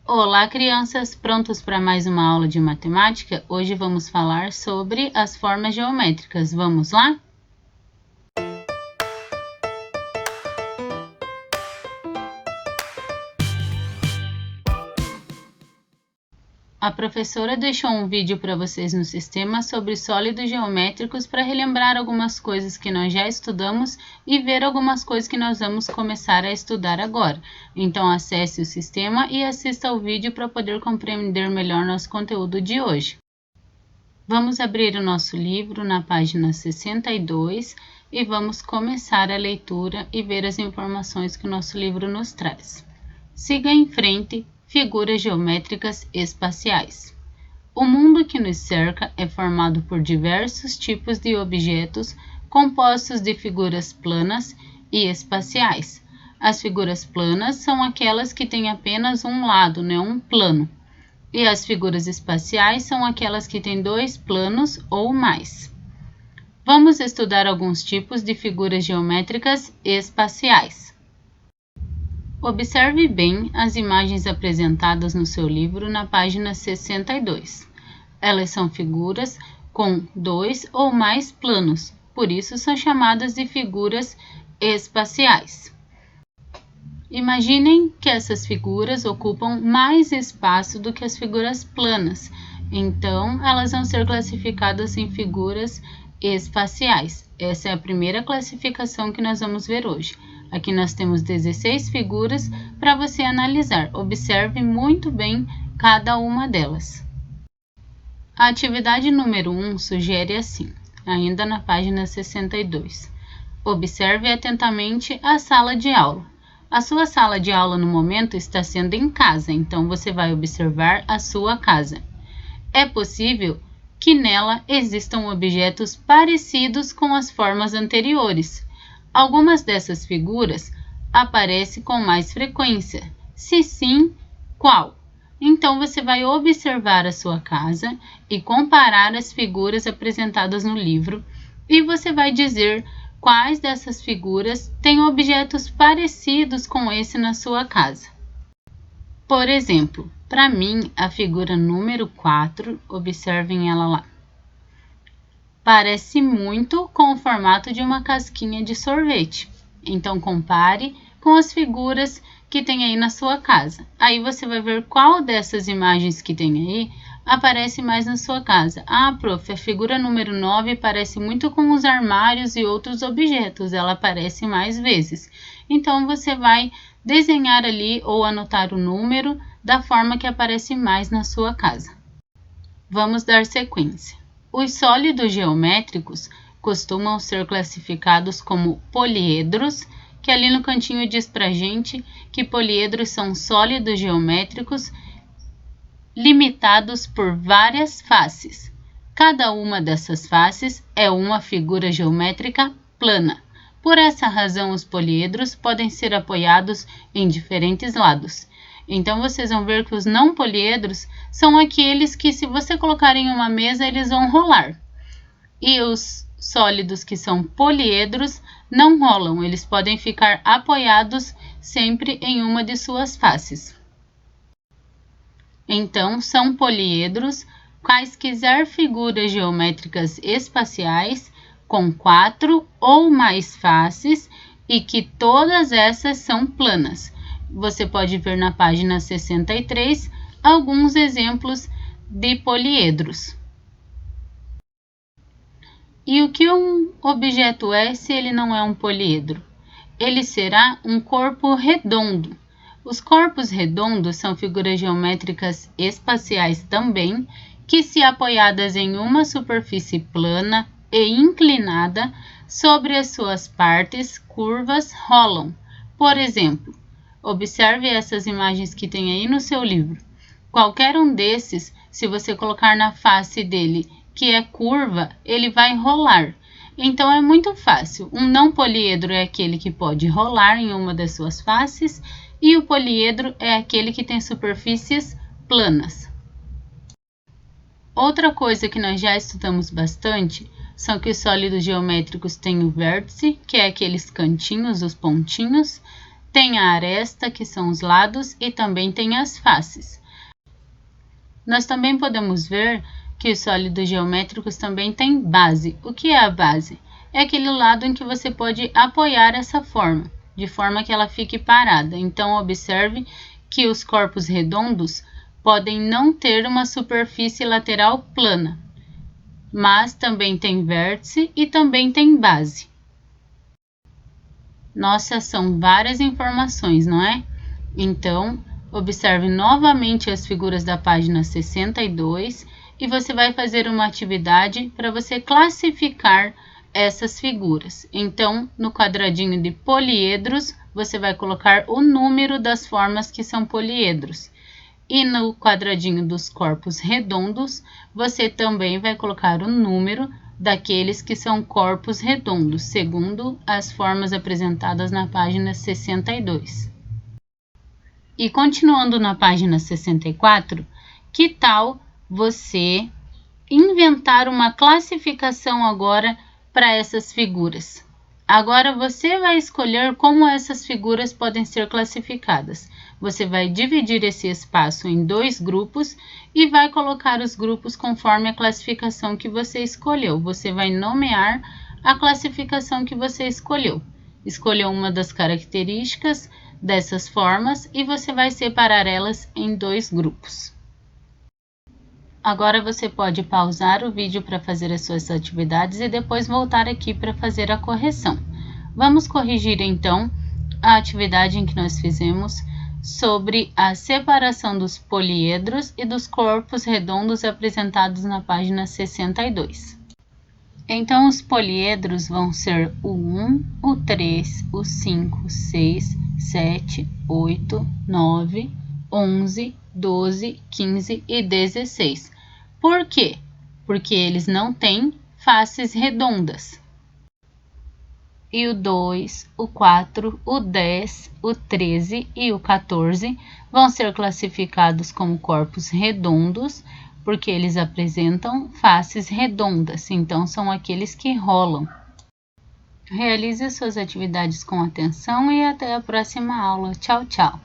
Olá, crianças! Prontos para mais uma aula de matemática? Hoje vamos falar sobre as formas geométricas. Vamos lá? A professora deixou um vídeo para vocês no sistema sobre sólidos geométricos para relembrar algumas coisas que nós já estudamos e ver algumas coisas que nós vamos começar a estudar agora. Então acesse o sistema e assista ao vídeo para poder compreender melhor nosso conteúdo de hoje. Vamos abrir o nosso livro na página 62 e vamos começar a leitura e ver as informações que o nosso livro nos traz. Siga em frente. Figuras geométricas espaciais. O mundo que nos cerca é formado por diversos tipos de objetos compostos de figuras planas e espaciais. As figuras planas são aquelas que têm apenas um lado, um plano, e as figuras espaciais são aquelas que têm dois planos ou mais. Vamos estudar alguns tipos de figuras geométricas espaciais. Observe bem as imagens apresentadas no seu livro na página 62. Elas são figuras com dois ou mais planos, por isso são chamadas de figuras espaciais. Imaginem que essas figuras ocupam mais espaço do que as figuras planas, então elas vão ser classificadas em figuras espaciais. Essa é a primeira classificação que nós vamos ver hoje. Aqui nós temos 16 figuras para você analisar. Observe muito bem cada uma delas. A atividade número 1 sugere assim, ainda na página 62. Observe atentamente a sala de aula. A sua sala de aula no momento está sendo em casa, então você vai observar a sua casa. É possível que nela existam objetos parecidos com as formas anteriores. Algumas dessas figuras aparecem com mais frequência. Se sim, qual? Então você vai observar a sua casa e comparar as figuras apresentadas no livro e você vai dizer quais dessas figuras têm objetos parecidos com esse na sua casa. Por exemplo, para mim, a figura número 4, observem ela lá, parece muito com o formato de uma casquinha de sorvete. Então, compare com as figuras que tem aí na sua casa. Aí você vai ver qual dessas imagens que tem aí aparece mais na sua casa. Ah, prof, a figura número 9 parece muito com os armários e outros objetos. Ela aparece mais vezes. Então, você vai desenhar ali ou anotar o número da forma que aparece mais na sua casa. Vamos dar sequência. Os sólidos geométricos costumam ser classificados como poliedros, que ali no cantinho diz pra gente que poliedros são sólidos geométricos limitados por várias faces. Cada uma dessas faces é uma figura geométrica plana. Por essa razão, os poliedros podem ser apoiados em diferentes lados. Então, vocês vão ver que os não poliedros são aqueles que, se você colocar em uma mesa, eles vão rolar. E os sólidos que são poliedros não rolam, eles podem ficar apoiados sempre em uma de suas faces. Então, são poliedros quaisquer figuras geométricas espaciais com 4 ou mais faces e que todas essas são planas. Você pode ver na página 63 alguns exemplos de poliedros. E o que um objeto é se ele não é um poliedro? Ele será um corpo redondo. Os corpos redondos são figuras geométricas espaciais também, que, se apoiadas em uma superfície plana e inclinada sobre as suas partes curvas, rolam. Por exemplo, observe essas imagens que tem aí no seu livro. Qualquer um desses, se você colocar na face dele, que é curva, ele vai rolar. Então, é muito fácil. Um não poliedro é aquele que pode rolar em uma das suas faces e o poliedro é aquele que tem superfícies planas. Outra coisa que nós já estudamos bastante são que os sólidos geométricos têm o vértice, que é aqueles cantinhos, os pontinhos, tem a aresta, que são os lados, e também tem as faces. Nós também podemos ver que os sólidos geométricos também têm base. O que é a base? É aquele lado em que você pode apoiar essa forma, de forma que ela fique parada. Então, observe que os corpos redondos podem não ter uma superfície lateral plana, mas também tem vértice e também tem base. Nossa, são várias informações, não é? Então, observe novamente as figuras da página 62 e você vai fazer uma atividade para você classificar essas figuras. Então, no quadradinho de poliedros, você vai colocar o número das formas que são poliedros. E no quadradinho dos corpos redondos, você também vai colocar o número daqueles que são corpos redondos, segundo as formas apresentadas na página 62. E continuando na página 64, que tal você inventar uma classificação agora para essas figuras? Agora você vai escolher como essas figuras podem ser classificadas. Você vai dividir esse espaço em 2 grupos e vai colocar os grupos conforme a classificação que você escolheu. Você vai nomear a classificação que você escolheu. Escolheu uma das características dessas formas e você vai separar elas em 2 grupos. Agora você pode pausar o vídeo para fazer as suas atividades e depois voltar aqui para fazer a correção. Vamos corrigir então a atividade em que nós fizemos sobre a separação dos poliedros e dos corpos redondos apresentados na página 62. Então, os poliedros vão ser o 1, o 3, o 5, 6, 7, 8, 9, 11, 12, 15 e 16. Por quê? Porque eles não têm faces redondas. E o 2, o 4, o 10, o 13 e o 14 vão ser classificados como corpos redondos, porque eles apresentam faces redondas, então são aqueles que rolam. Realize suas atividades com atenção e até a próxima aula. Tchau, tchau!